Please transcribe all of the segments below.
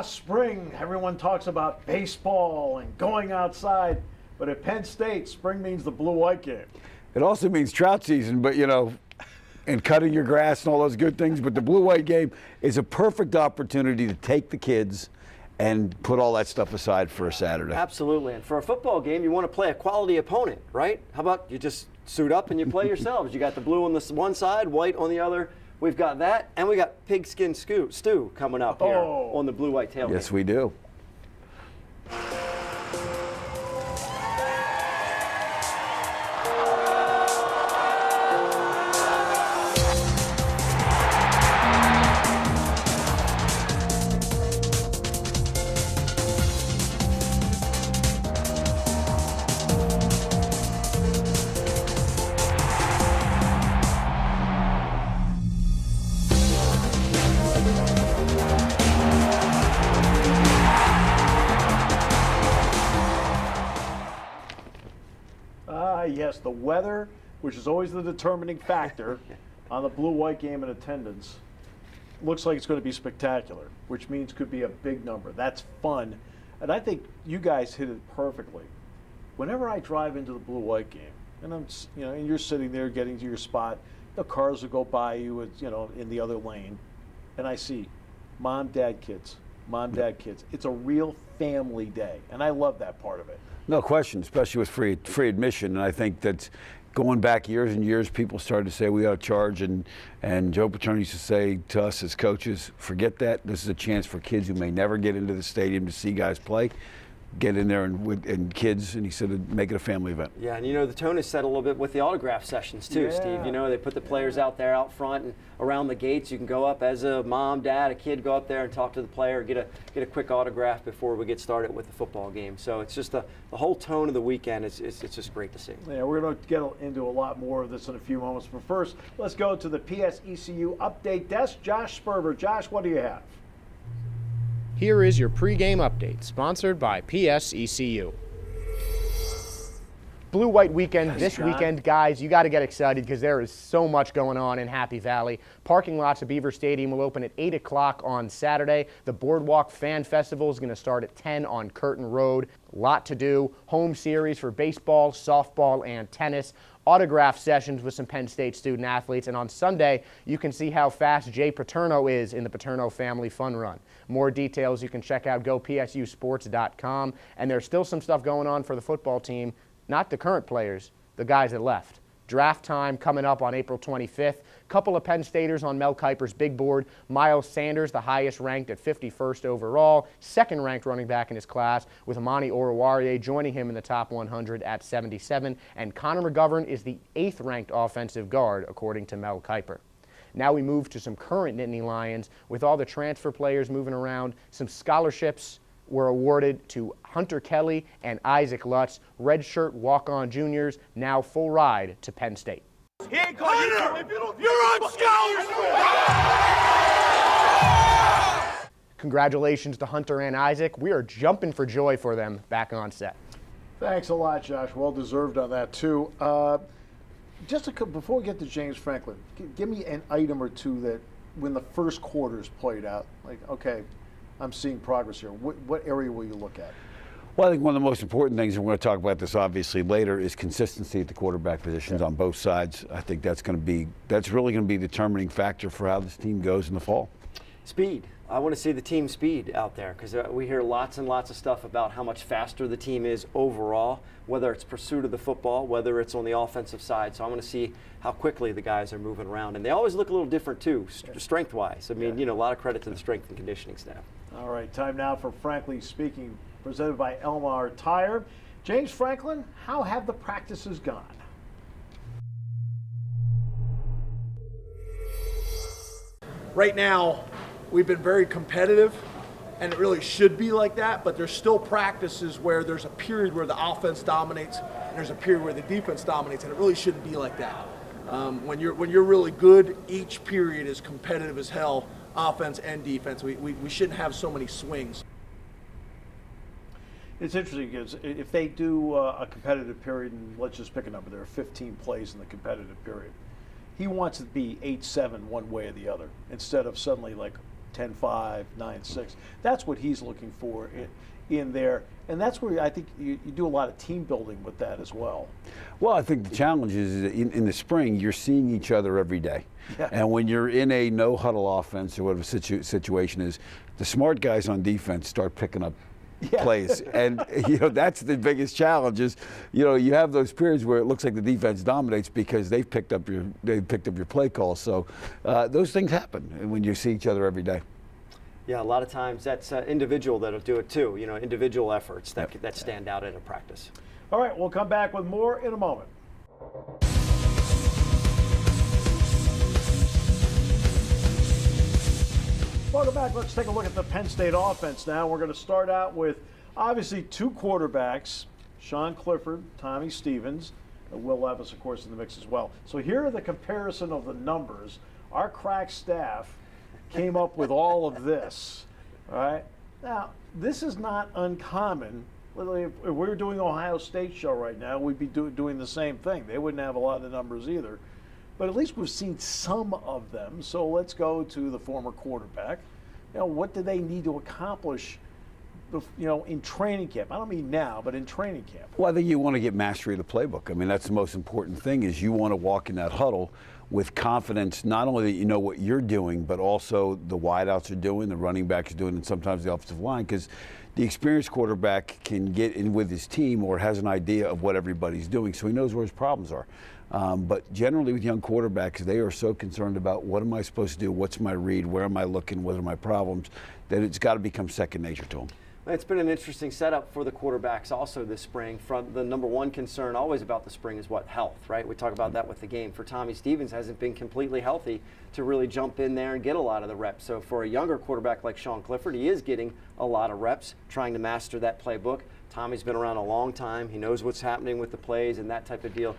Spring. Everyone talks about baseball and going outside, but at Penn State, spring means the Blue White game. It also means trout season, but and cutting your grass and all those good things. But the Blue White game is a perfect opportunity to take the kids and put all that stuff aside for a Saturday. Absolutely. And for a football game, you want to play a quality opponent, right? How about you just suit up and you play yourselves? You got the blue on the one side, white on the other. We've got that, and we got pigskin stew coming up here on the Blue White Tailgate. Yes, we do. Yes, the weather, which is always the determining factor on the Blue White game and attendance, looks like it's going to be spectacular, which means could be a big number. That's fun. And I think you guys hit it perfectly. Whenever I drive into the Blue White game, and and you're sitting there getting to your spot, the cars will go by you, in the other lane, and I see mom, dad, kids. It's a real family day, and I love that part of it. No question, especially with free admission. And I think that going back years and years, people started to say we ought to charge, and Joe Paterno used to say to us as coaches, forget that. This is a chance for kids who may never get into the stadium to see guys play. Get in there and kids, and he said, make it a family event. Yeah, and the tone is set a little bit with the autograph sessions too, Steve. They put the players out there out front and around the gates. You can go up as a mom, dad, a kid, go up there and talk to the player, get a quick autograph before we get started with the football game. So it's just the whole tone of the weekend. It's just great to see. Yeah, we're going to get into a lot more of this in a few moments. But first, let's go to the PSECU update desk. Josh Sperber. Josh, what do you have? Here is your pregame update, sponsored by PSECU. Blue White weekend this weekend, guys. You got to get excited because there is so much going on in Happy Valley. Parking lots of Beaver Stadium will open at 8 o'clock on Saturday. The Boardwalk Fan Festival is going to start at 10 on Curtin Road. Lot to do. Home series for baseball, softball, and tennis. Autograph sessions with some Penn State student athletes. And on Sunday, you can see how fast Jay Paterno is in the Paterno Family Fun Run. More details you can check out gopsusports.com. And there's still some stuff going on for the football team. Not the current players, the guys that left. Draft time coming up on April 25th. Couple of Penn Staters on Mel Kiper's big board. Miles Sanders, the highest ranked at 51st overall. Second ranked running back in his class, with Amani Oruwariye joining him in the top 100 at 77. And Connor McGovern is the 8th ranked offensive guard, according to Mel Kiper. Now we move to some current Nittany Lions. With all the transfer players moving around, some scholarships were awarded to Hunter Kelly and Isaac Lutz, redshirt walk-on juniors, now full ride to Penn State. Hunter, you're on scholarship! Congratulations to Hunter and Isaac. We are jumping for joy for them back on set. Thanks a lot, Josh. Well deserved on that, too. Before we get to James Franklin, give me an item or two that when the first quarter's played out, like, okay, I'm seeing progress here. What area will you look at? Well, I think one of the most important things, and we're going to talk about this obviously later, is consistency at the quarterback positions on both sides. I think that's really going to be a determining factor for how this team goes in the fall. Speed. I want to see the team speed out there because we hear lots and lots of stuff about how much faster the team is overall, whether it's pursuit of the football, whether it's on the offensive side. So I want to see how quickly the guys are moving around. And they always look a little different too, strength-wise. I mean, a lot of credit to the strength and conditioning staff. All right, time now for Frankly Speaking, presented by Elmar Tire. James Franklin, how have the practices gone? Right now, we've been very competitive, and it really should be like that, but there's still practices where there's a period where the offense dominates and there's a period where the defense dominates, and it really shouldn't be like that. When you're really good, each period is competitive as hell, offense and defense. We shouldn't have so many swings. It's interesting because if they do a competitive period, and let's just pick a number, there are 15 plays in the competitive period. He wants it to be 8-7 one way or the other, instead of suddenly like 10-5, 9-6. That's what he's looking for in there. And that's where I think you do a lot of team building with that as well. Well, I think the challenge is that in the spring, you're seeing each other every day. Yeah. And when you're in a no-huddle offense or whatever situation is, the smart guys on defense start picking up plays. And, that's the biggest challenge is, you have those periods where it looks like the defense dominates because they've picked up your play calls. So those things happen when you see each other every day. Yeah, a lot of times that's individual that'll do it too. Individual efforts that stand out in a practice. All right, we'll come back with more in a moment. Welcome back. Let's take a look at the Penn State offense now. We're going to start out with obviously two quarterbacks, Sean Clifford, Tommy Stevens, and Will Levis, of course, in the mix as well. So here are the comparison of the numbers. Our crack staff came up with all of this. All right. Now, this is not uncommon. If we were doing Ohio State show right now, we'd be doing the same thing. They wouldn't have a lot of the numbers either. But at least we've seen some of them. So let's go to the former quarterback. What do they need to accomplish, in training camp? I don't mean now, but in training camp. Well, I think you want to get mastery of the playbook. I mean, that's the most important thing is you want to walk in that huddle with confidence, not only that you know what you're doing, but also the wideouts are doing, the running backs are doing, and sometimes the offensive line, because the experienced quarterback can get in with his team or has an idea of what everybody's doing, so he knows where his problems are. But generally with young quarterbacks, they are so concerned about what am I supposed to do, what's my read, where am I looking, what are my problems, that it's got to become second nature to them. It's been an interesting setup for the quarterbacks also this spring. The number one concern always about the spring is what? Health, right? We talk about that with the game. For Tommy Stevens, hasn't been completely healthy to really jump in there and get a lot of the reps. So for a younger quarterback like Sean Clifford, he is getting a lot of reps, trying to master that playbook. Tommy's been around a long time. He knows what's happening with the plays and that type of deal.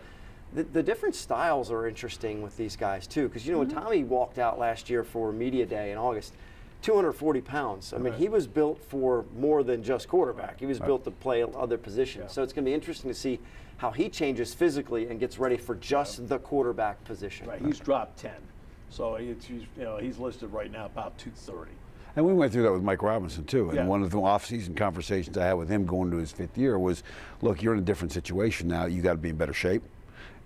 The different styles are interesting with these guys too, because when Tommy walked out last year for Media Day in August, 240 pounds. I mean, he was built for more than just quarterback. He was built to play other positions. So it's going to be interesting to see how he changes physically and gets ready for just the quarterback position. Right, he's dropped 10. So he's listed right now about 230. And we went through that with Mike Robinson too. And one of the off-season conversations I had with him going to his 5th year was, look, you're in a different situation now. You got to be in better shape.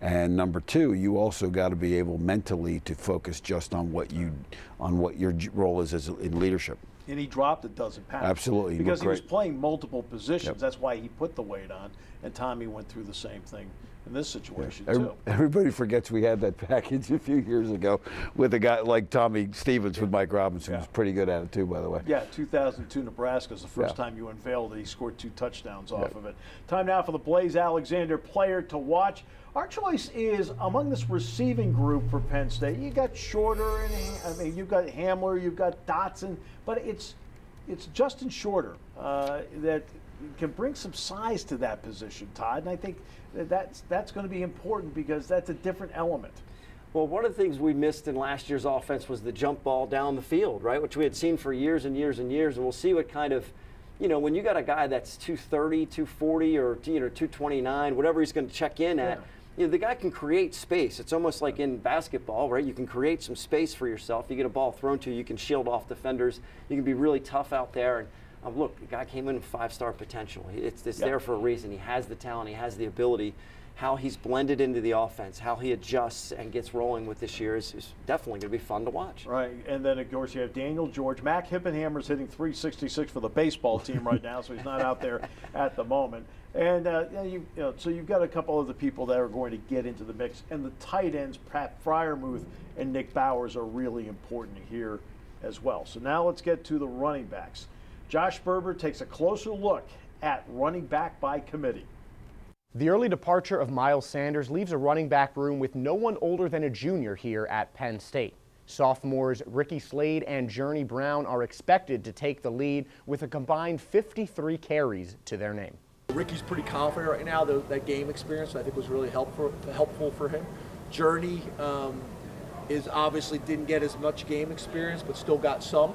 And number two, you also got to be able mentally to focus just on what your role is in leadership. And he dropped a dozen pounds. Absolutely. Because he was playing multiple positions. That's why he put the weight on. And Tommy went through the same thing in this situation too. Everybody forgets we had that package a few years ago with a guy like Tommy Stevens with Mike Robinson, who's pretty good at it too, by the way. Yeah, 2002 Nebraska is the first time you unveiled it. He scored 2 touchdowns off of it. Time now for the Blaze Alexander player to watch. Our choice is among this receiving group for Penn State. You got Shorter, and you've got Hamler, you've got Dotson, but it's Justin Shorter that can bring some size to that position, Todd. And I think that's going to be important because that's a different element. Well, one of the things we missed in last year's offense was the jump ball down the field, right? Which we had seen for years and years and years, and we'll see what kind of. When you got a guy that's 230, 240, or 229, whatever he's going to check in at. The guy can create space. It's almost like in basketball, right? You can create some space for yourself. You get a ball thrown to you, you can shield off defenders. You can be really tough out there. And look, the guy came in with 5-star potential. It's there for a reason. He has the talent. He has the ability. How he's blended into the offense, how he adjusts and gets rolling with this year is definitely going to be fun to watch. Right, and then of course you have Daniel George. Mac Hippenhammer's hitting 366 for the baseball team right now, so he's not out there at the moment. And so you've got a couple of the people that are going to get into the mix, and the tight ends, Pat Fryermuth and Nick Bowers, are really important here as well. So now let's get to the running backs. Josh Sperber takes a closer look at running back by committee. The early departure of Miles Sanders leaves a running back room with no one older than a junior here at Penn State. Sophomores Ricky Slade and Journey Brown are expected to take the lead with a combined 53 carries to their name. Ricky's pretty confident right now. That game experience I think was really helpful for him. Journey is obviously didn't get as much game experience, but still got some,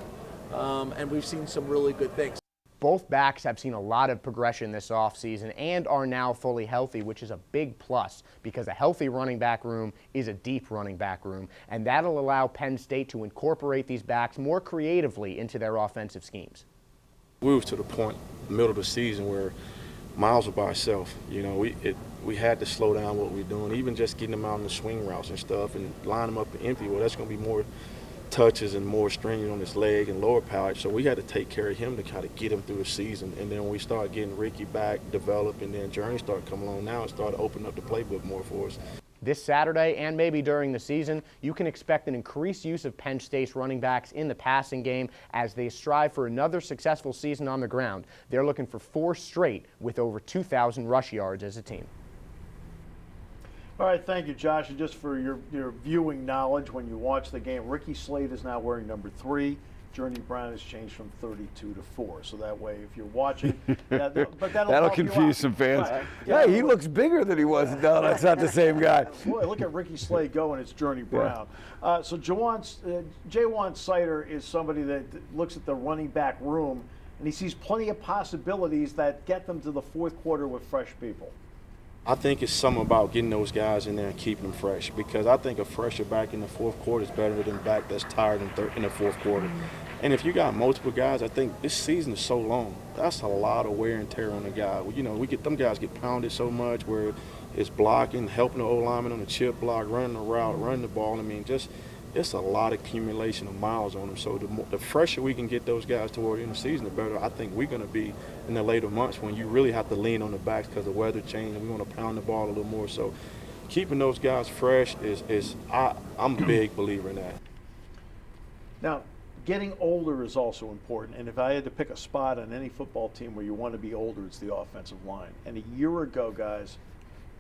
and we've seen some really good things. Both backs have seen a lot of progression this offseason and are now fully healthy, which is a big plus because a healthy running back room is a deep running back room, and that'll allow Penn State to incorporate these backs more creatively into their offensive schemes. We was to the point, middle of the season, where Miles was by himself. We had to slow down what we're doing, even just getting them out in the swing routes and stuff and line them up empty. Well, that's going to be more touches and more strain on his leg and lower power. So we had to take care of him to kind of get him through the season. And then when we started getting Ricky back, developed, and then Journey started coming along now, it started opening up the playbook more for us. This Saturday and maybe during the season, you can expect an increased use of Penn State's running backs in the passing game as they strive for another successful season on the ground. They're looking for 4 straight with over 2,000 rush yards as a team. All right, thank you, Josh. And just for your viewing knowledge, when you watch the game, Ricky Slade is now wearing number 3. Journey Brown has changed from 32 to 4. So that way, if you're watching, that'll confuse some fans. Right. Yeah, he looks bigger than he was. No, that's not the same guy. Boy, look at Ricky Slade go, and it's Journey Brown. So Jaywan Sider is somebody that looks at the running back room, and he sees plenty of possibilities that get them to the fourth quarter with fresh people. I think it's something about getting those guys in there and keeping them fresh, because I think a fresher back in the fourth quarter is better than back that's tired in the fourth quarter. And if you got multiple guys, I think this season is so long. That's a lot of wear and tear on the guy. Them guys get pounded so much where it's blocking, helping the O-lineman on the chip block, running the route, running the ball. It's a lot of accumulation of miles on them. So the fresher we can get those guys toward the end of the season, the better I think we're going to be in the later months when you really have to lean on the backs because the weather changed and we want to pound the ball a little more. So keeping those guys fresh I'm a big believer in that. Now, getting older is also important. And if I had to pick a spot on any football team where you want to be older, it's the offensive line. And a year ago, guys,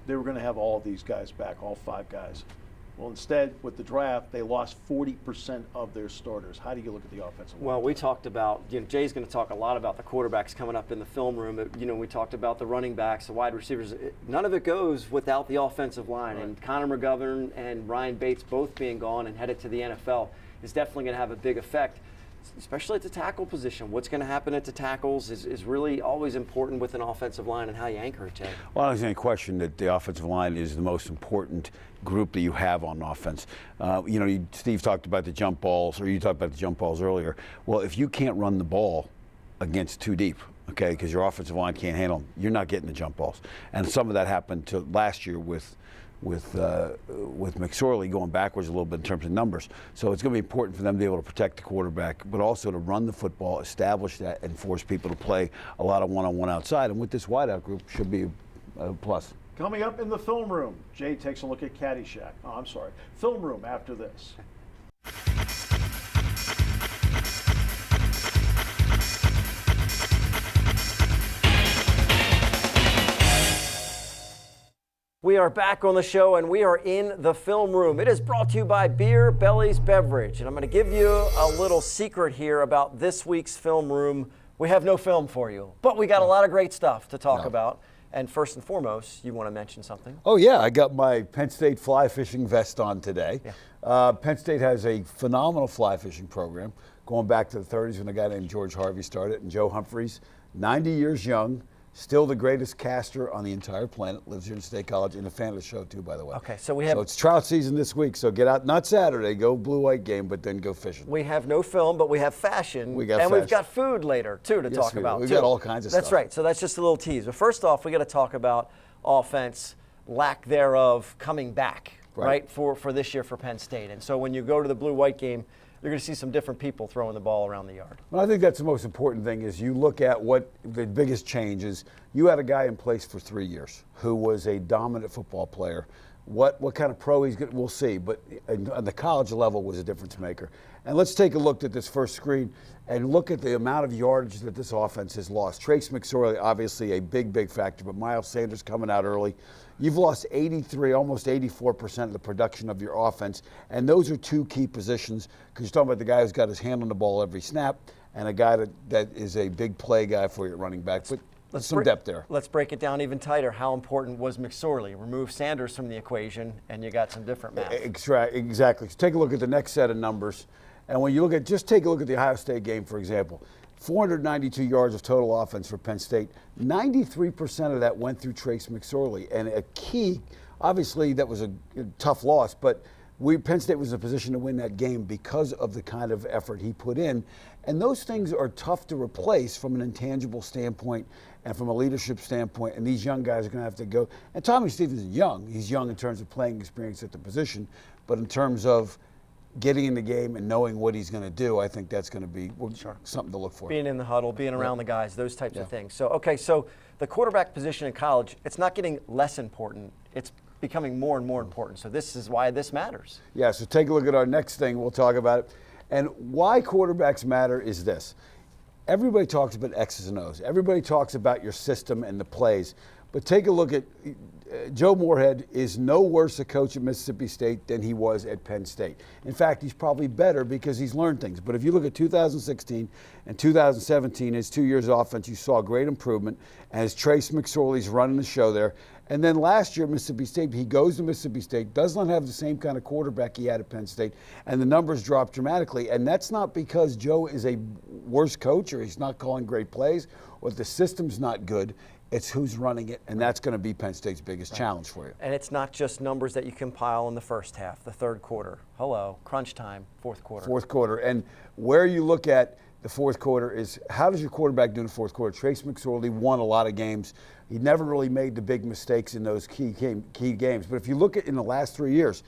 they were going to have all of these guys back, all 5 guys. Well, instead, with the draft, they lost 40% of their starters. How do you look at the offensive line? Well, we talked about, Jay's going to talk a lot about the quarterbacks coming up in the film room. But, we talked about the running backs, the wide receivers. None of it goes without the offensive line. Right. And Connor McGovern and Ryan Bates both being gone and headed to the NFL is definitely going to have a big effect, especially at the tackle position. What's going to happen at the tackles is really always important with an offensive line and how you anchor it, Jay. Well, there's any question that the offensive line is the most important group that you have on offense. Steve talked about the jump balls, or you talked about the jump balls earlier. Well, if you can't run the ball against 2 deep, okay, because your offensive line can't handle them, you're not getting the jump balls. And some of that happened to last year with McSorley going backwards a little bit in terms of numbers. So it's going to be important for them to be able to protect the quarterback, but also to run the football, establish that, and force people to play a lot of one-on-one outside. And with this wideout group, should be a plus. Coming up in the film room, Jay takes a look at Caddyshack. Oh, I'm sorry. Film room after this. We are back on the show, and we are in the film room. It is brought to you by Beer Belly's Beverage, and I'm going to give you a little secret here about this week's film room. We have no film for you, but we got a lot of great stuff to talk about. And first and foremost, you want to mention something? Oh, yeah. I got my Penn State fly fishing vest on today. Yeah. Penn State has a phenomenal fly fishing program going back to the 30s when a guy named George Harvey started. And Joe Humphreys, 90 years young, still the greatest caster on the entire planet, lives here in State College, and a fan of the show, too, by the way. Okay, so we have... So it's trout season this week, so get out, not Saturday, go Blue White game, but then go fishing. We have no film, but we have fashion. We've got food later, too, to talk about. We've got all kinds of stuff. That's right, so that's just a little tease. But first off, we got to talk about offense, lack thereof, coming back, right, for this year for Penn State. And so when you go to the Blue White game, you're going to see some different people throwing the ball around the yard. Well, I think that's the most important thing is you look at what the biggest change is. You had a guy in place for 3 years who was a dominant football player. What kind of pro he's going to, we'll see. But on the college level was a difference maker. And let's take a look at this first screen and look at the amount of yardage that this offense has lost. Trace McSorley, obviously a big factor, but Miles Sanders coming out early. You've lost 83, almost 84% of the production of your offense, and those are 2 key positions because you're talking about the guy who's got his hand on the ball every snap and a guy that is a big play guy for your running back. But there's some depth there. Let's break it down even tighter. How important was McSorley? Remove Sanders from the equation, and you got some different math. Exactly. So take a look at the next set of numbers. And when you look at, just take a look at the Ohio State game, for example. 492 yards of total offense for Penn State. 93% of that went through Trace McSorley. And a key, obviously that was a tough loss, but Penn State was in a position to win that game because of the kind of effort he put in. And those things are tough to replace from an intangible standpoint and from a leadership standpoint. And these young guys are going to have to go. And Tommy Stevens is young. He's young in terms of playing experience at the position. But in terms of getting in the game and knowing what he's going to do, I think that's going to be something to look for. Being in the huddle, being around the guys, those types of things. So, okay, so the quarterback position in college, it's not getting less important. It's becoming more and more important. So this is why this matters. Yeah, so take a look at our next thing. We'll talk about it. And why quarterbacks matter is this. Everybody talks about X's and O's. Everybody talks about your system and the plays. But take a look at Joe Moorhead is no worse a coach at Mississippi State than he was at Penn State. In fact, he's probably better because he's learned things. But if you look at 2016 and 2017, his 2 years of offense, you saw great improvement. And as Trace McSorley's running the show there. And then last year at Mississippi State, he goes to Mississippi State, does not have the same kind of quarterback he had at Penn State, and the numbers drop dramatically. And that's not because Joe is a worse coach or he's not calling great plays or the system's not good. It's who's running it, and that's going to be Penn State's biggest challenge for you. And it's not just numbers that you compile in the first half, the third quarter. Hello, crunch time, fourth quarter. Fourth quarter. And where you look at the fourth quarter is how does your quarterback do in the fourth quarter? Trace McSorley won a lot of games. He never really made the big mistakes in those key games. But if you look at in the last 3 years,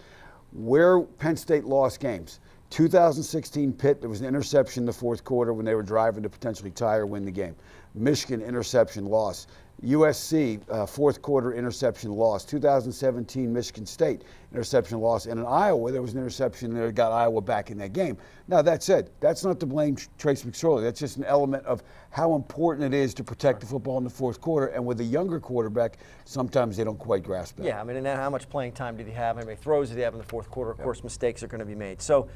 where Penn State lost games, 2016 Pitt, there was an interception in the fourth quarter when they were driving to potentially tie or win the game. Michigan, interception loss. USC, fourth quarter interception loss. 2017 Michigan State, interception loss. And in Iowa, there was an interception that got Iowa back in that game. Now, that said, that's not to blame Trace McSorley. That's just an element of how important it is to protect the football in the fourth quarter. And with a younger quarterback, sometimes they don't quite grasp that. Yeah, I mean, and then how much playing time did he have? How many throws did he have in the fourth quarter? Of course, mistakes are going to be made. So,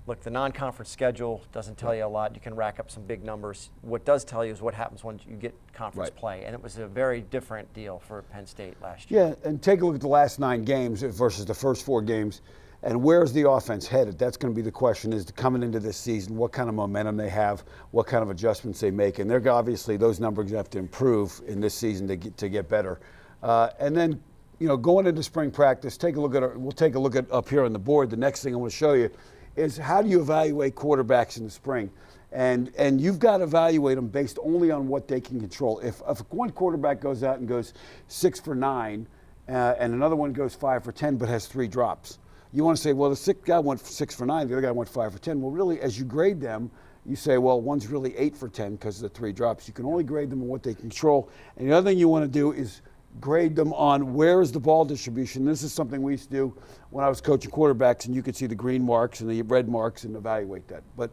look, the non-conference schedule doesn't tell you a lot. You can rack up some big numbers. What does tell you is what happens when you get conference play. And it was a very different deal for Penn State last year. Yeah, and take a look at the last 9 games versus the first 4 games. And where's the offense headed? That's going to be the question is coming into this season, what kind of momentum they have, what kind of adjustments they make. And they're obviously, those numbers have to improve in this season to get better. And then, you know, going into spring practice, we'll take a look at up here on the board. The next thing I want to show you is how do you evaluate quarterbacks in the spring? And you've got to evaluate them based only on what they can control. If one quarterback goes out and goes 6 for 9 and another one goes 5 for 10 but has 3 drops, you want to say, well, the sixth guy went 6 for 9, the other guy went 5 for 10. Well, really, as you grade them, you say, well, one's really 8 for 10 because of the 3 drops. You can only grade them on what they control. And the other thing you want to do is grade them on where is the ball distribution. This is something we used to do when I was coaching quarterbacks, and you could see the green marks and the red marks and evaluate that. But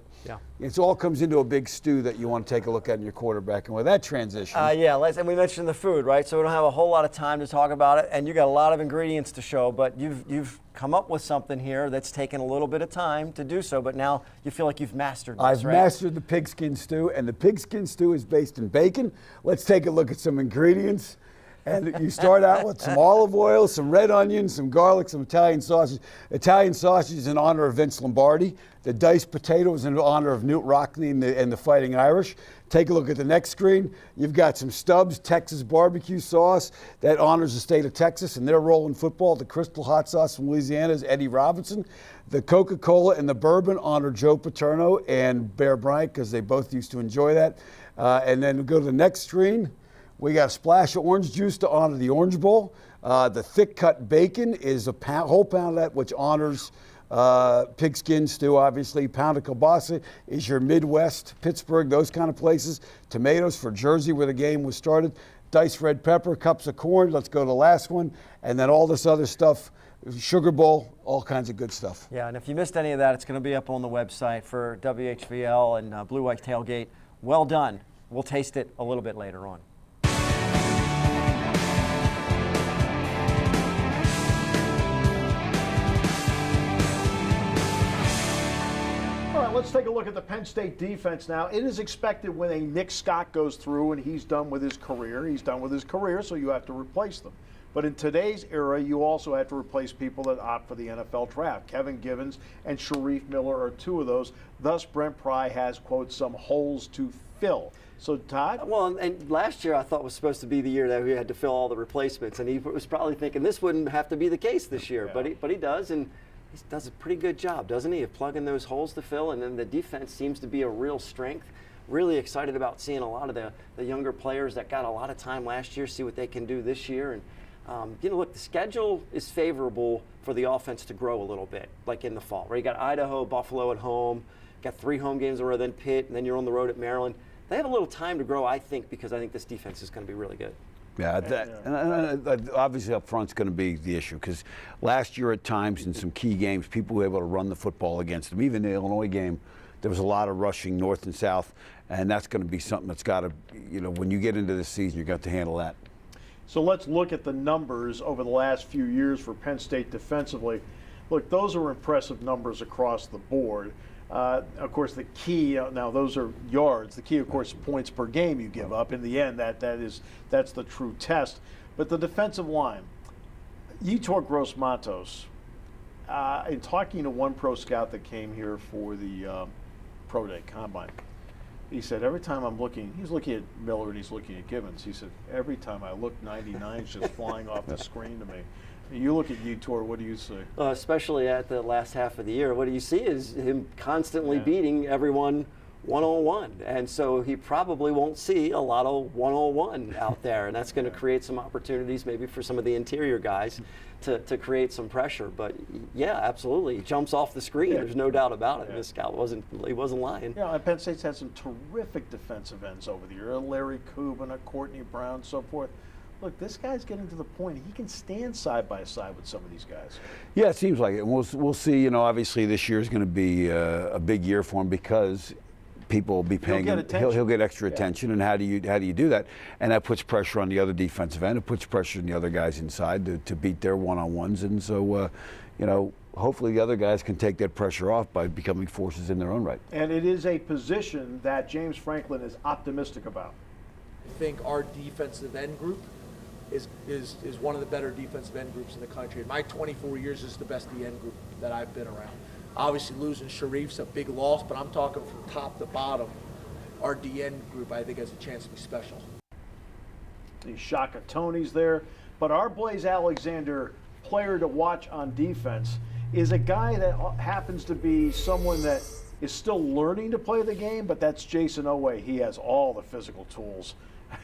it all comes into a big stew that you want to take a look at in your quarterback. And with that transition. And we mentioned the food, right? So we don't have a whole lot of time to talk about it, and you got a lot of ingredients to show, but you've come up with something here that's taken a little bit of time to do so, but now you feel like you've mastered this, I've mastered the pigskin stew, and the pigskin stew is based in bacon. Let's take a look at some ingredients. And you start out with some olive oil, some red onions, some garlic, some Italian sausage. Italian sausage is in honor of Vince Lombardi. The diced potato is in honor of Newt Rockney and the Fighting Irish. Take a look at the next screen. You've got some Stubbs Texas barbecue sauce that honors the state of Texas and their role in football. The Crystal hot sauce from Louisiana is Eddie Robinson. The Coca-Cola and the bourbon honor Joe Paterno and Bear Bryant because they both used to enjoy that. And then we go to the next screen. We got a splash of orange juice to honor the Orange Bowl. The thick cut bacon is a whole pound of that, which honors pigskin stew, obviously. Pound of kielbasa is your Midwest, Pittsburgh, those kind of places. Tomatoes for Jersey, where the game was started. Diced red pepper, cups of corn. Let's go to the last one. And then all this other stuff, Sugar Bowl, all kinds of good stuff. Yeah, and if you missed any of that, it's going to be up on the website for WHVL and Blue White Tailgate. Well done. We'll taste it a little bit later on. Let's take a look at the Penn State defense now. It is expected when a Nick Scott goes through and he's done with his career, so you have to replace them. But in today's era, you also have to replace people that opt for the NFL draft. Kevin Givens and Sharif Miller are 2 of those. Thus, Brent Pry has, quote, some holes to fill. So, Todd? Well, and last year I thought was supposed to be the year that we had to fill all the replacements, and he was probably thinking this wouldn't have to be the case this year, but he does, and he does a pretty good job, doesn't he, of plugging those holes to fill, and then the defense seems to be a real strength. Really excited about seeing a lot of the younger players that got a lot of time last year, see what they can do this year. And look, the schedule is favorable for the offense to grow a little bit, like in the fall, right? You got Idaho, Buffalo at home, got 3 home games in a row, then Pitt, and then you're on the road at Maryland. They have a little time to grow, I think, because I think this defense is going to be really good. Yeah, and obviously up front's going to be the issue because last year at times in some key games, people were able to run the football against them. Even the Illinois game, there was a lot of rushing north and south, and that's going to be something that's got to, when you get into this season, you've got to handle that. So let's look at the numbers over the last few years for Penn State defensively. Look, those are impressive numbers across the board. Of course, the key, now those are yards. The key, of course, is points per game you give up. In the end, that's the true test. But the defensive line, Yetur Gross-Matos, in talking to one pro scout that came here for the Pro Day Combine, he said, every time I'm looking, he's looking at Miller and he's looking at Gibbons. He said, every time I look, 99's just flying off the screen to me. You look at Yetur, what do you see? Especially at the last half of the year, what do you see is him constantly beating everyone one-on-one. And so he probably won't see a lot of one-on-one out there. And that's going to create some opportunities maybe for some of the interior guys to create some pressure. But yeah, absolutely. He jumps off the screen. There's no doubt about it. This scout wasn't lying. Yeah, and Penn State's had some terrific defensive ends over the year. Larry Kubin, Courtney Brown, so forth. Look, this guy's getting to the point he can stand side by side with some of these guys. Yeah, it seems like it. We'll see. Obviously this year is going to be a big year for him because people will be paying him. He'll get extra attention. And how do you do that? And that puts pressure on the other defensive end. It puts pressure on the other guys inside to beat their one-on-ones. And so, hopefully the other guys can take that pressure off by becoming forces in their own right. And it is a position that James Franklin is optimistic about. I think our defensive end group is one of the better defensive end groups in the country. In my 24 years, this is the best DN group that I've been around. Obviously, losing Sharif's a big loss, but I'm talking from top to bottom. Our DN group, I think, has a chance to be special. The Shaka Tony's there, but our Blaze Alexander player to watch on defense is a guy that happens to be someone that is still learning to play the game, but that's Jason Owe. He has all the physical tools.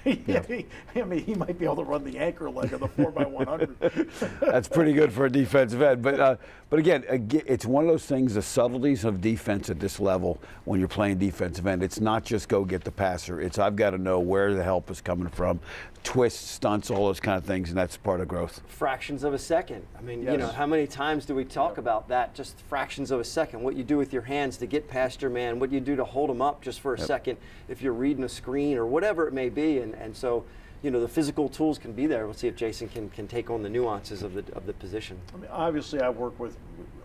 He might be able to run the anchor leg of the 4x100. That's pretty good for a defensive end. But again, it's one of those things, the subtleties of defense at this level when you're playing defensive end. It's not just go get the passer. It's I've got to know where the help is coming from, twists, stunts, all those kind of things, and that's part of growth. Fractions of a second. I mean, how many times do we talk about that? Just fractions of a second. What you do with your hands to get past your man, what you do to hold him up just for a second if you're reading a screen or whatever it may be. And so, the physical tools can be there. We'll see if Jason can take on the nuances of the position. I mean, obviously, I work with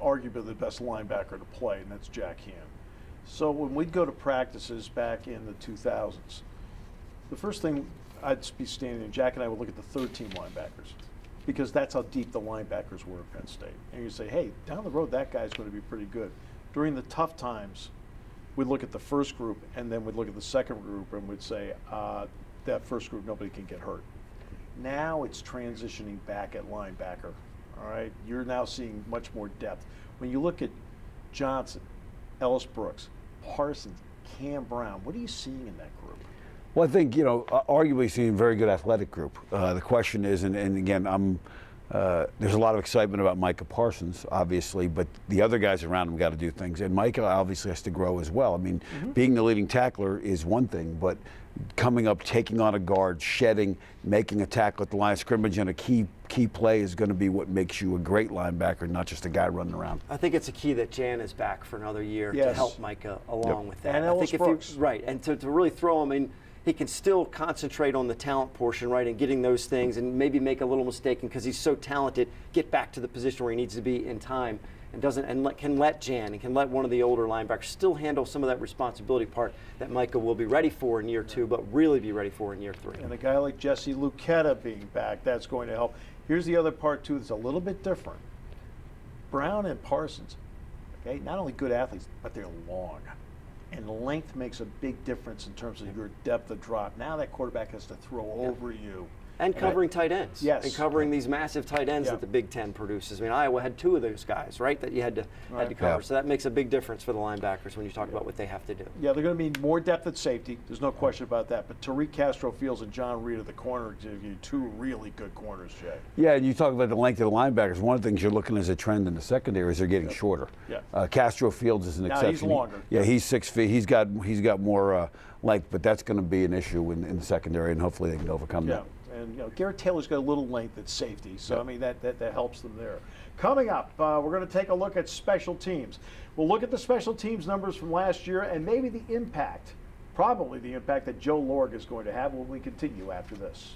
arguably the best linebacker to play, and that's Jack Ham. So when we'd go to practices back in the 2000s, the first thing I'd be standing, and Jack and I would look at the third-team linebackers, because that's how deep the linebackers were at Penn State. And you'd say, hey, down the road, that guy's going to be pretty good. During the tough times, we'd look at the first group, and then we'd look at the second group, and we'd say, that first group, nobody can get hurt. Now it's transitioning back at linebacker, all right? You're now seeing much more depth. When you look at Johnson, Ellis Brooks, Parsons, Cam Brown, what are you seeing in that group? Well, I think, arguably seeing a very good athletic group. The question is, and again, there's a lot of excitement about Micah Parsons, obviously, but the other guys around him got to do things. And Micah obviously has to grow as well. I mean, being the leading tackler is one thing, but coming up, taking on a guard, shedding, making a tackle at the line of scrimmage, and a key play is going to be what makes you a great linebacker, not just a guy running around. I think it's a key that Jan is back for another year to help Micah along with that. And Ellis Brooks. And to really throw him in, he can still concentrate on the talent portion, right, and getting those things, and maybe make a little mistake because he's so talented, get back to the position where he needs to be in time, and can let Jan and can let one of the older linebackers still handle some of that responsibility part that Micah will be ready for in year 2, but really be ready for in year 3. And a guy like Jesse Lucetta being back, that's going to help. Here's the other part too that's a little bit different. Brown and Parsons, okay, not only good athletes, but they're long. And length makes a big difference in terms of your depth of drop. Now that quarterback has to throw over you. And covering tight ends. Yes. And covering these massive tight ends Yeah. that the Big Ten produces. I mean, Iowa had 2 of those guys, right, that you had to cover. Yeah. So that makes a big difference for the linebackers when you talk about what they have to do. Yeah, they're going to need more depth at safety. There's no question about that. But Tariq Castro-Fields and John Reed at the corner give you 2 really good corners, Jay. Yeah, and you talk about the length of the linebackers. One of the things you're looking as a trend in the secondary is they're getting shorter. Yeah. Castro Fields is an Now exception. he's longer. Yeah, he's 6 feet. He's got more length, but that's going to be an issue in the secondary, and hopefully they can overcome Yeah. that. And Garrett Taylor's got a little length at safety, so I mean that helps them there. Coming up, we're going to take a look at special teams. We'll look at the special teams numbers from last year and maybe the impact, probably the impact that Joe Lorg is going to have when we continue after this.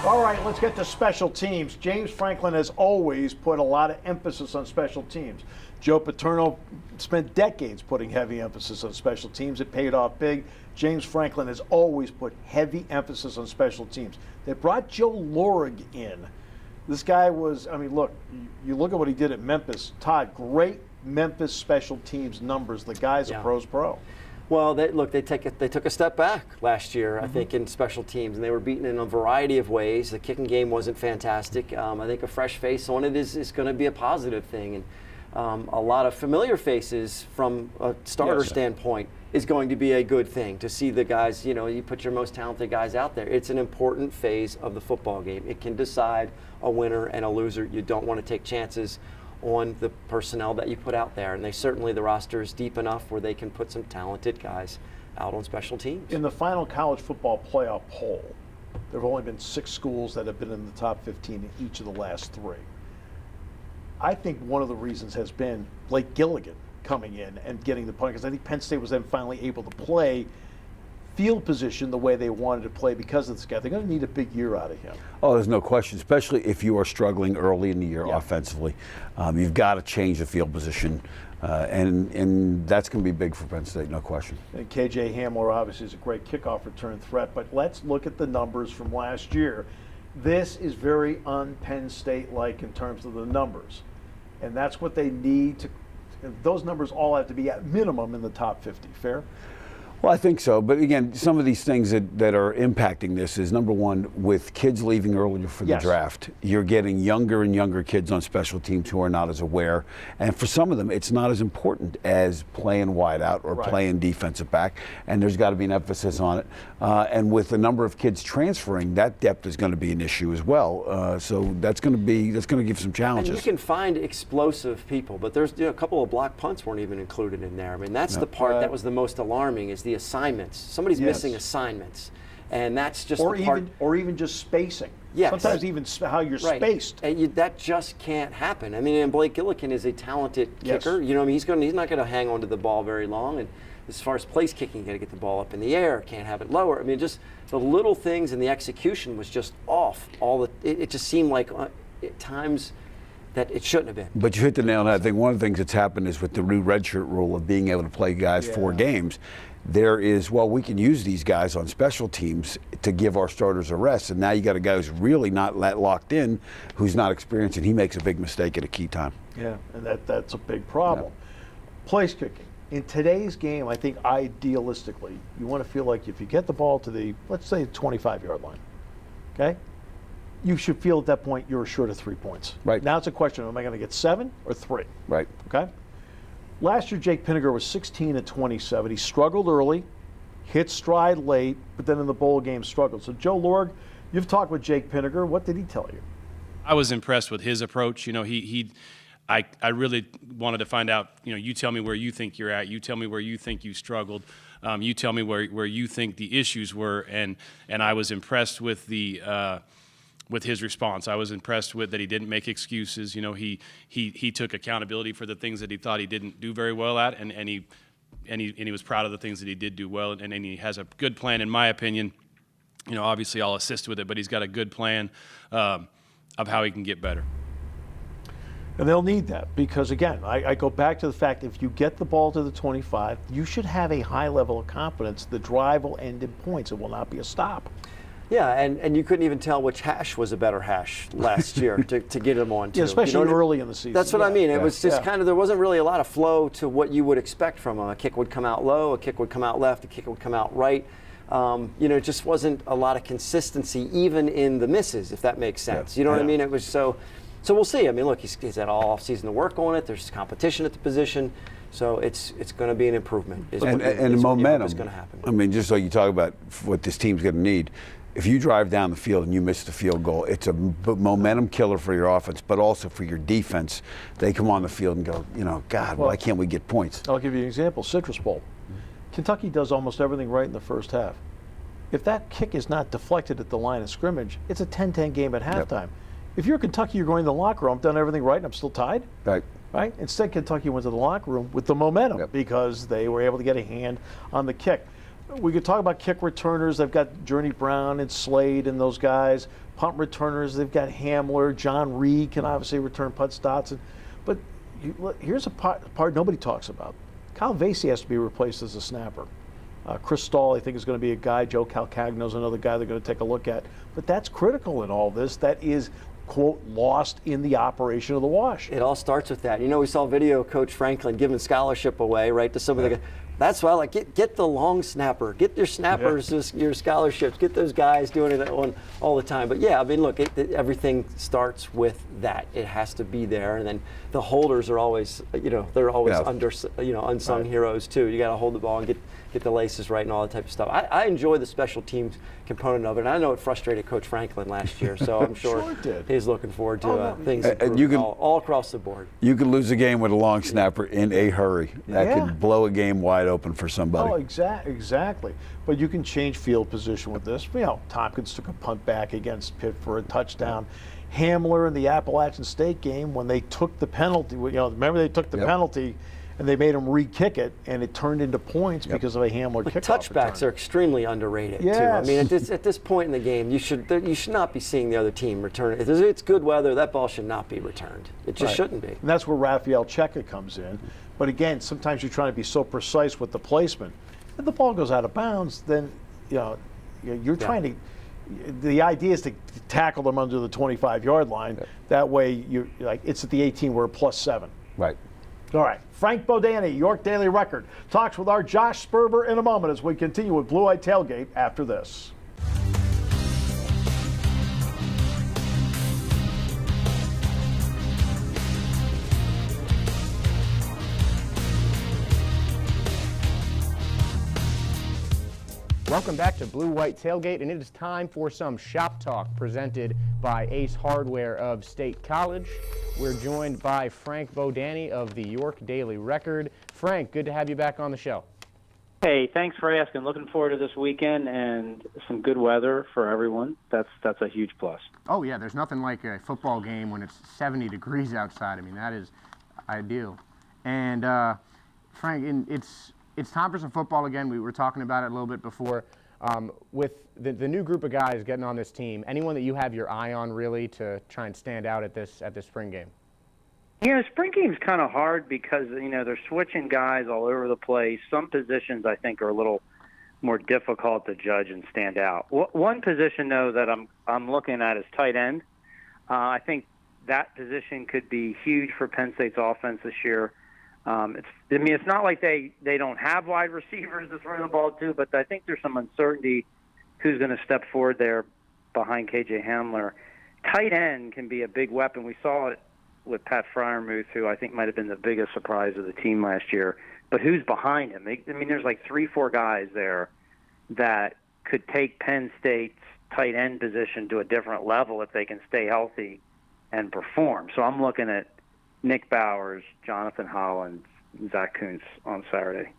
All right, let's get to special teams. James Franklin has always put a lot of emphasis on special teams. Joe Paterno spent decades putting heavy emphasis on special teams. It paid off big. James Franklin has always put heavy emphasis on special teams. They brought Joe Lorg in. This guy was, I mean, look, you look at what he did at Memphis. Todd, great Memphis special teams numbers. The guy's a pro's pro. Well, they took a step back last year, I think, in special teams, and they were beaten in a variety of ways. The kicking game wasn't fantastic. I think a fresh face on it is going to be a positive thing, and a lot of familiar faces from a starter standpoint is going to be a good thing to see the guys. You put your most talented guys out there. It's an important phase of the football game. It can decide a winner and a loser. You don't want to take chances on the personnel that you put out there, and the roster is deep enough where they can put some talented guys out on special teams. In the final college football playoff poll, there have only been 6 schools that have been in the top 15 in each of the last 3. I think one of the reasons has been Blake Gilligan coming in and getting the point, because I think Penn State was then finally able to play field position the way they wanted to play because of this guy. They're going to need a big year out of him. Oh, there's no question, especially if you are struggling early in the year offensively. You've got to change the field position, and that's going to be big for Penn State, no question. And KJ Hamler obviously is a great kickoff return threat, but let's look at the numbers from last year. This is very un-Penn State-like in terms of the numbers, and that's what they need to. Those numbers all have to be at minimum in the top 50. Fair? Well, I think so. But again, some of these things that are impacting this is, number one, with kids leaving earlier for the draft, you're getting younger and younger kids on special teams who are not as aware. And for some of them, it's not as important as playing wide out or playing defensive back. And there's got to be an emphasis on it. And with the number of kids transferring, that depth is going to be an issue as well. So that's going to give some challenges. And you can find explosive people, but there's a couple of block punts weren't even included in there. I mean, that's the part that was the most alarming, is the assignments. Somebody's missing assignments, and that's just or even just spacing. Yes. Sometimes even how you're spaced. And that just can't happen. I mean, and Blake Gilligan is a talented kicker. He's not going to hang on to the ball very long. And as far as place kicking, got to get the ball up in the air, can't have it lower. I mean, just the little things, and the execution was just off. It just seemed like at times that it shouldn't have been. But you hit the nail on that. I think one of the things that's happened is with the new redshirt rule of being able to play guys 4 games, there is, we can use these guys on special teams to give our starters a rest. And now you got a guy who's really not locked in, who's not experienced, and he makes a big mistake at a key time. Yeah, and that's a big problem. Place kicking. In today's game, I think idealistically, you want to feel like if you get the ball to the, let's say, 25-yard line, okay? You should feel at that point you're short of 3 points. Right. Now it's a question of, am I going to get 7 or 3? Right. Okay? Last year, Jake Pinniger was 16 and 27. He struggled early, hit stride late, but then in the bowl game struggled. So, Joe Lorg, you've talked with Jake Pinniger. What did he tell you? I was impressed with his approach. I really wanted to find out, you tell me where you think you're at. You tell me where you think you struggled. You tell me where you think the issues were. And I was impressed with with his response. I was impressed with that he didn't make excuses. He took accountability for the things that he thought he didn't do very well at, and he was proud of the things that he did do well, and he has a good plan, in my opinion. Obviously I'll assist with it, but he's got a good plan of how he can get better. And they'll need that because, again, I go back to the fact if you get the ball to the 25, you should have a high level of confidence. The drive will end in points. It will not be a stop. Yeah, and you couldn't even tell which hash was a better hash last year to get them on to. Yeah, especially you know what I mean? early in the season. That's what I mean. It was just Yeah. kind of, there wasn't really a lot of flow to what you would expect from them. A kick would come out low, a kick would come out left, a kick would come out right. It just wasn't a lot of consistency even in the misses, if that makes sense. You know what I mean? It was so we'll see. I mean, look, he's had all offseason to work on it. There's competition at the position. So it's going to be an improvement. And the momentum is going to happen. I mean, just like you talk about what this team's going to need. If you drive down the field and you miss the field goal, it's a momentum killer for your offense, but also for your defense. They come on the field and go, God, why can't we get points? I'll give you an example. Citrus Bowl. Kentucky does almost everything right in the first half. If that kick is not deflected at the line of scrimmage, it's a 10-10 game at halftime. If you're Kentucky, you're going to the locker room, I've done everything right, and I'm still tied. Right? Instead, Kentucky went to the locker room with the momentum because they were able to get a hand on the kick. We could talk about kick returners. They've got Journey Brown and Slade and those guys. Punt returners, they've got Hamler. John Reed can obviously return punts, Dotson. But here's a part nobody talks about. Kyle Vasey has to be replaced as a snapper. Chris Stahl, I think, is going to be a guy. Joe Calcagno's another guy they're going to take a look at. But that's critical in all this. That is, quote, lost in the operation of the wash. It all starts with that. We saw video of Coach Franklin giving scholarship away, right, to some of the guys. That's why I like get the long snapper, get your snappers, your scholarships, get those guys doing it on all the time. But yeah, I mean, look, everything starts with that. It has to be there, and then the holders are always, they're always unsung heroes too. You got to hold the ball and get the laces right and all that type of stuff. I enjoy the special teams component of it, and I know it frustrated Coach Franklin last year, so I'm sure he's looking forward to things all across the board. You could lose a game with a long snapper in a hurry. That could blow a game wide open for somebody. Oh, exactly. But you can change field position with this. Tompkins took a punt back against Pitt for a touchdown. Hamler in the Appalachian State game, when they took the penalty, remember they took the penalty and they made him re-kick it, and it turned into points because of a Hamler kickoff touchbacks return. Are extremely underrated too. I mean, at this point in the game, you should not be seeing the other team return it. If it's good weather, that ball should not be returned. It just shouldn't be. And that's where Raphael Cheka comes in. But again, sometimes you're trying to be so precise with the placement. If the ball goes out of bounds, then you're trying to. The idea is to tackle them under the 25-yard line. That way, it's at the 18, we're +7. Right. All right. Frank Bodani, York Daily Record, talks with our Josh Sperber in a moment as we continue with Blue White Tailgate after this. Welcome back to Blue White Tailgate, and it is time for some shop talk presented by Ace Hardware of State College. We're joined by Frank Bodani of the York Daily Record. Frank, good to have you back on the show. Hey, thanks for asking. Looking forward to this weekend and some good weather for everyone. That's a huge plus. Oh yeah, there's nothing like a football game when it's 70 degrees outside. I mean, that is ideal. And Frank, it's time for some football again. We were talking about it a little bit before. With the new group of guys getting on this team, anyone that you have your eye on really to try and stand out at this spring game? Yeah, spring game's kind of hard because they're switching guys all over the place. Some positions I think are a little more difficult to judge and stand out. One position though that I'm looking at is tight end. I think that position could be huge for Penn State's offense this year. It's not like they don't have wide receivers to throw the ball to, but I think there's some uncertainty who's going to step forward there behind KJ Hamler. Tight end can be a big weapon. We saw it with Pat Freiermuth, who I think might have been the biggest surprise of the team last year. But who's behind him? There's like 3-4 guys there that could take Penn State's tight end position to a different level if they can stay healthy and perform. So I'm looking at Nick Bowers, Jonathan Holland, Zach Kuntz on Saturday.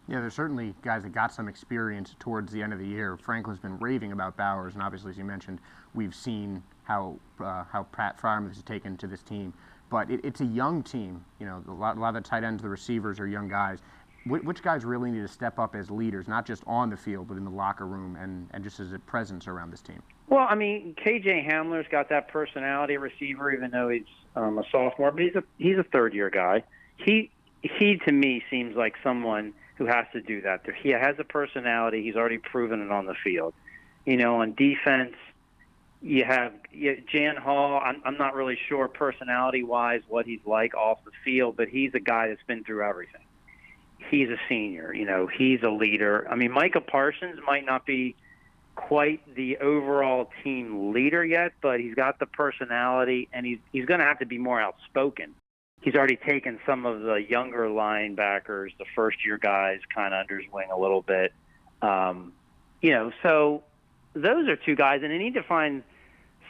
Yeah, there's certainly guys that got some experience towards the end of the year. Franklin's been raving about Bowers, and obviously, as you mentioned, we've seen how Pat Freiermuth has taken to this team. But it's a young team. A lot of the tight ends, the receivers are young guys. Which guys really need to step up as leaders, not just on the field, but in the locker room and just as a presence around this team? Well, KJ Hamler's got that personality receiver, even though he's a sophomore, but he's a third-year guy. He to me seems like someone who has to do that. He has a personality. He's already proven it on the field. On defense, you have Jan Hall. I'm not really sure personality-wise what he's like off the field, but he's a guy that's been through everything. He's a senior. He's a leader. I mean, Micah Parsons might not be quite the overall team leader yet, but he's got the personality, and he's going to have to be more outspoken. He's already taken some of the younger linebackers, the first-year guys, kind of under his wing a little bit. So those are two guys, and they need to find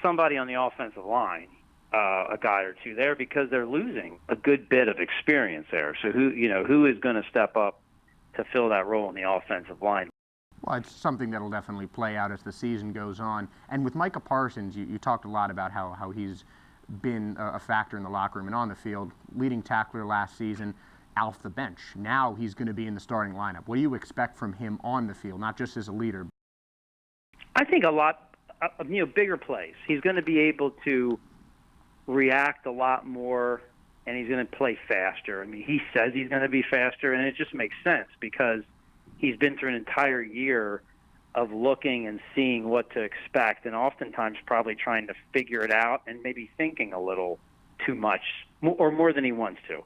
somebody on the offensive line, a guy or two there, because they're losing a good bit of experience there. So who is going to step up to fill that role in the offensive line? Well, it's something that'll definitely play out as the season goes on. And with Micah Parsons, you talked a lot about how he's been a factor in the locker room and on the field, leading tackler last season, off the bench. Now he's going to be in the starting lineup. What do you expect from him on the field, not just as a leader? I think a lot of bigger plays. He's going to be able to react a lot more, and he's going to play faster. I mean, he says he's going to be faster, and it just makes sense because he's been through an entire year of looking and seeing what to expect, and oftentimes probably trying to figure it out and maybe thinking a little too much or more than he wants to.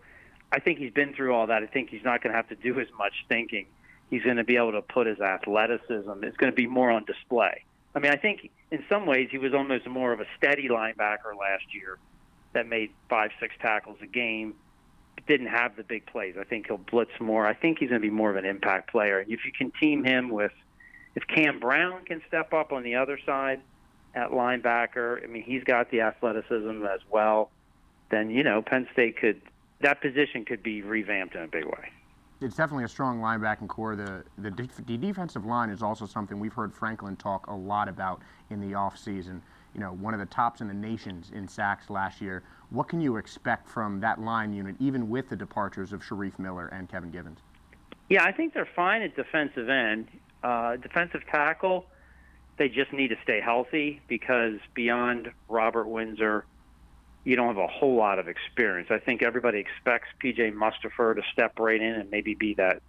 I think he's been through all that. I think he's not going to have to do as much thinking. He's going to be able to put his athleticism. It's going to be more on display. I mean, I think in some ways he was almost more of a steady linebacker last year that made 5-6 tackles a game, but didn't have the big plays. I think he'll blitz more. I think he's going to be more of an impact player. And if you can team him with, if Cam Brown can step up on the other side at linebacker, I mean, he's got the athleticism as well, then, Penn State that position could be revamped in a big way. It's definitely a strong linebacking core. The defensive line is also something we've heard Franklin talk a lot about in the offseason. One of the tops in the nation in sacks last year. What can you expect from that line unit, even with the departures of Sharif Miller and Kevin Givens? Yeah, I think they're fine at defensive end. Defensive tackle, they just need to stay healthy because beyond Robert Windsor, you don't have a whole lot of experience. I think everybody expects P.J. Mustipher to step right in and maybe be that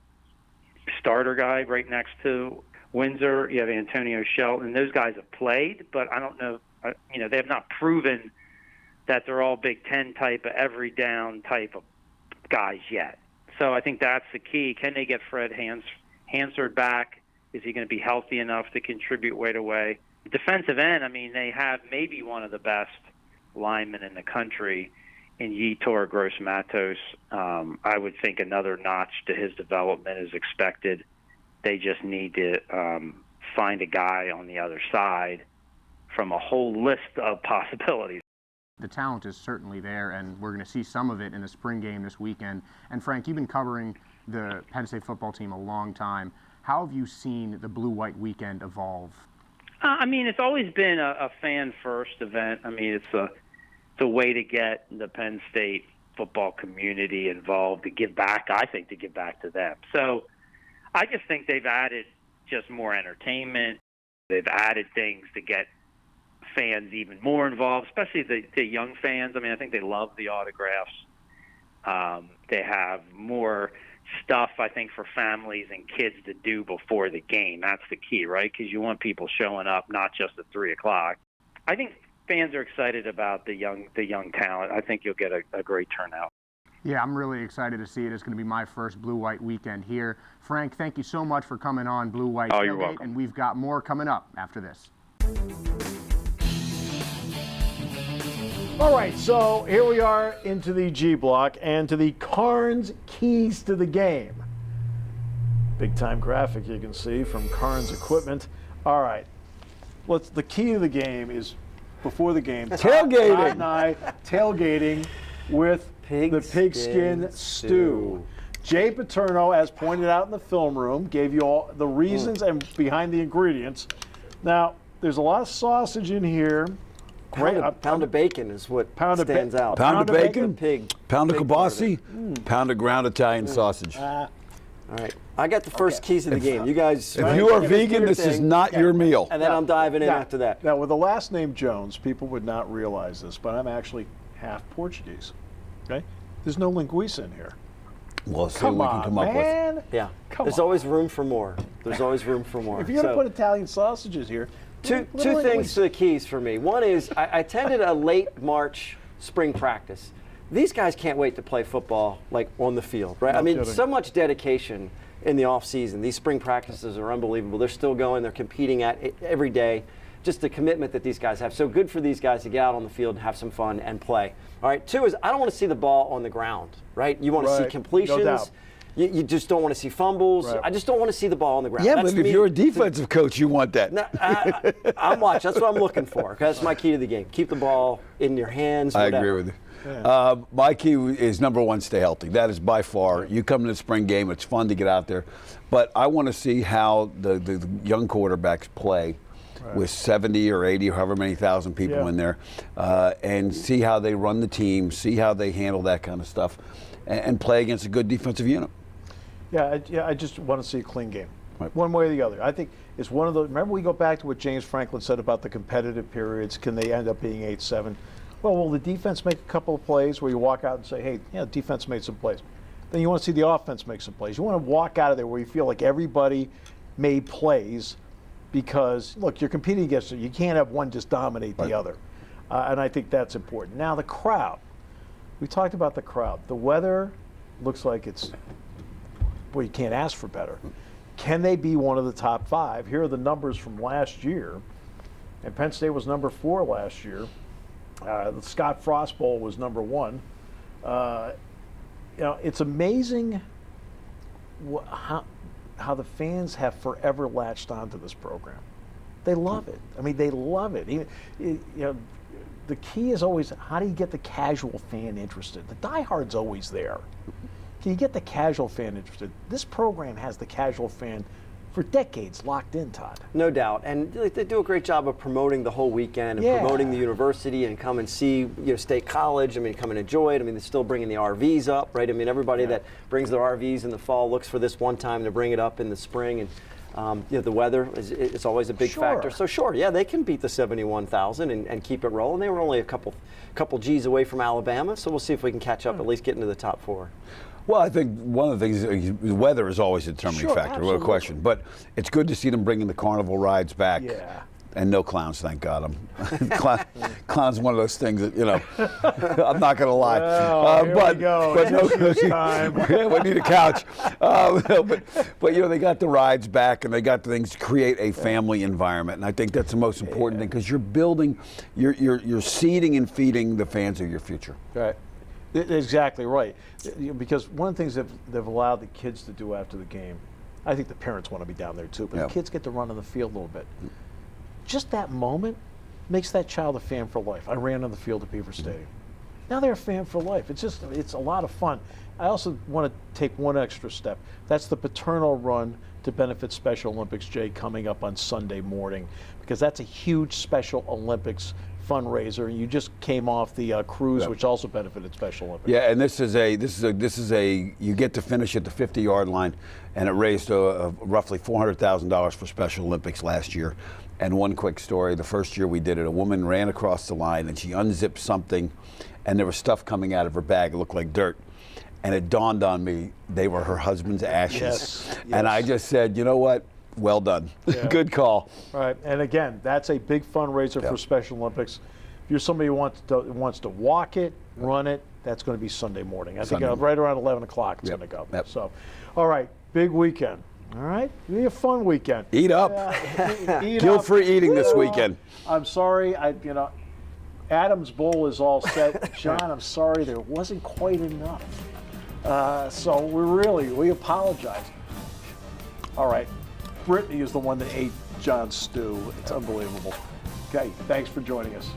starter guy right next to Windsor. You have Antonio Shelton. Those guys have played, but I don't know. They have not proven that they're all Big Ten type of every down type of guys yet. So I think that's the key. Can they get Fred Hansard back? Is he going to be healthy enough to contribute right away? Defensive end, I mean, they have maybe one of the best linemen in the country in Yetur Gross-Matos. I would think another notch to his development is expected. They just need to find a guy on the other side from a whole list of possibilities. The talent is certainly there, and we're going to see some of it in the spring game this weekend. And Frank, you've been covering the Penn State football team a long time. How have you seen the Blue White weekend evolve? I mean, it's always been a fan-first event. I mean, it's a way to get the Penn State football community involved, to give back, I think, to give back to them. So I just think they've added just more entertainment. They've added things to get fans even more involved, especially the young fans. I mean, I think they love the autographs. They have more stuff, I think, for families and kids to do before the game. That's the key, right? Because you want people showing up, not just at 3 o'clock. I think fans are excited about the young talent. I think you'll get a great turnout. Yeah, I'm really excited to see it. It's going to be my first Blue White weekend here. Frank, thank you so much for coming on Blue White Tailgate. You're welcome. And we've got more coming up after this. All right, so here we are into the G block and to the Carnes keys to the game. Big time graphic you can see from Carnes Equipment. All right, the key to the game is before the game. Tailgating. Todd and I tailgating with the Pigskin stew. Jay Paterno, as pointed out in the film room, gave you all the reasons and behind the ingredients. Now, there's a lot of sausage in here. Pound of bacon is what stands out. Pound of bacon, pig, pound of kielbasa, pound of ground Italian sausage. All right, I got the first keys of the game. You guys, if you are vegan, this is not your meal. And then I'm diving in after that. Now, with the last name Jones, people would not realize this, but I'm actually half Portuguese. Okay, there's no linguiça in here. We'll see what we can come up with. Yeah, there's always room for more. There's always room for more. If you're going to put Italian sausages here, Two Little things Italy's- to the keys for me. One is I attended a late March spring practice. These guys can't wait to play football like on the field, right? No I mean, kidding. so much dedication in the off season. These spring practices are unbelievable. They're still going. They're competing at it every day. Just the commitment that these guys have. So good for these guys to get out on the field and have some fun and play. All right. Two is I don't want to see the ball on the ground, right? You want to see Right. completions. No doubt. You just don't want to see fumbles. Right. I just don't want to see the ball on the ground. Yeah, That's but to if me you're a defensive coach, you want that. No, I'm watching. That's what I'm looking for. That's my key to the game. Keep the ball in your hands. I Whatever. agree with you. My key is number one, stay healthy. That is by far. You come to the spring game, it's fun to get out there. But I want to see how the young quarterbacks play with 70 or 80 or however many thousand people in there, and see how they run the team, see how they handle that kind of stuff, and play against a good defensive unit. I just want to see a clean game, Right. one way or the other. I think it's one of the. Remember, we go back to what James Franklin said about the competitive periods. Can they end up being 8-7? Well, will the defense make a couple of plays where you walk out and say, "Hey, yeah, defense made some plays." Then you want to see the offense make some plays. You want to walk out of there where you feel like everybody made plays, because look, you're competing against it. You can't have one just dominate the other, and I think that's important. Now the crowd. We talked about the crowd. The weather looks like it's. Well, you can't ask for better. Can they be one of the top 5? Here are the numbers from last year. And Penn State was number 4 last year. The Scott Frost Bowl was number 1. It's amazing how the fans have forever latched onto this program. They love it. I mean, they love it. The key is always, how do you get the casual fan interested? The diehard's always there. Can you get the casual fan interested? This program has the casual fan for decades locked in, Todd. No doubt, and they do a great job of promoting the whole weekend and promoting the university, and come and see State College. I mean, come and enjoy it. I mean, they're still bringing the RVs up, right? I mean, everybody that brings their RVs in the fall looks for this one time to bring it up in the spring, and the weather is always a big factor. So they can beat the 71,000 and keep it rolling. They were only a couple G's away from Alabama, so we'll see if we can catch up, at least get into the top 4. Well, I think one of the things, the weather is always a determining factor, no question. But it's good to see them bringing the carnival rides back. Yeah. And no clowns, thank God. Clown's one of those things that, I'm not going to lie. Well, here we go. But no, It's time. yeah, we need a couch. But they got the rides back, and they got the things to create a family environment. And I think that's the most important thing, because you're building, you're seeding and feeding the fans of your future. Right. Exactly right. Because one of the things they've allowed the kids to do after the game, I think the parents want to be down there too, but the kids get to run on the field a little bit. Just that moment makes that child a fan for life. I ran on the field at Beaver Stadium. Now they're a fan for life. It's a lot of fun. I also want to take one extra step. That's the paternal run to benefit Special Olympics, Jay, coming up on Sunday morning, because that's a huge Special Olympics fundraiser. You just came off the cruise, which also benefited Special Olympics. Yeah, and this is a you get to finish at the 50-yard line, and it raised roughly $400,000 for Special Olympics last year. And one quick story: the first year we did it, a woman ran across the line and she unzipped something, and there was stuff coming out of her bag. It looked like dirt. And it dawned on me, they were her husband's ashes. Yes. And I just said, you know what? Well done. Yeah. Good call. Right, and again, that's a big fundraiser for Special Olympics. If you're somebody who wants to walk it, run it, that's going to be Sunday morning. I think right around 11 o'clock it's going to go. Yep. So, all right, big weekend. All right, it'll be a fun weekend. Eat up. Eat Guilt-free eating this Well, weekend. I'm sorry, Adam's bowl is all set. John, I'm sorry, there wasn't quite enough. So we apologize. All right, Brittany is the one that ate John's stew. It's unbelievable. Okay, thanks for joining us.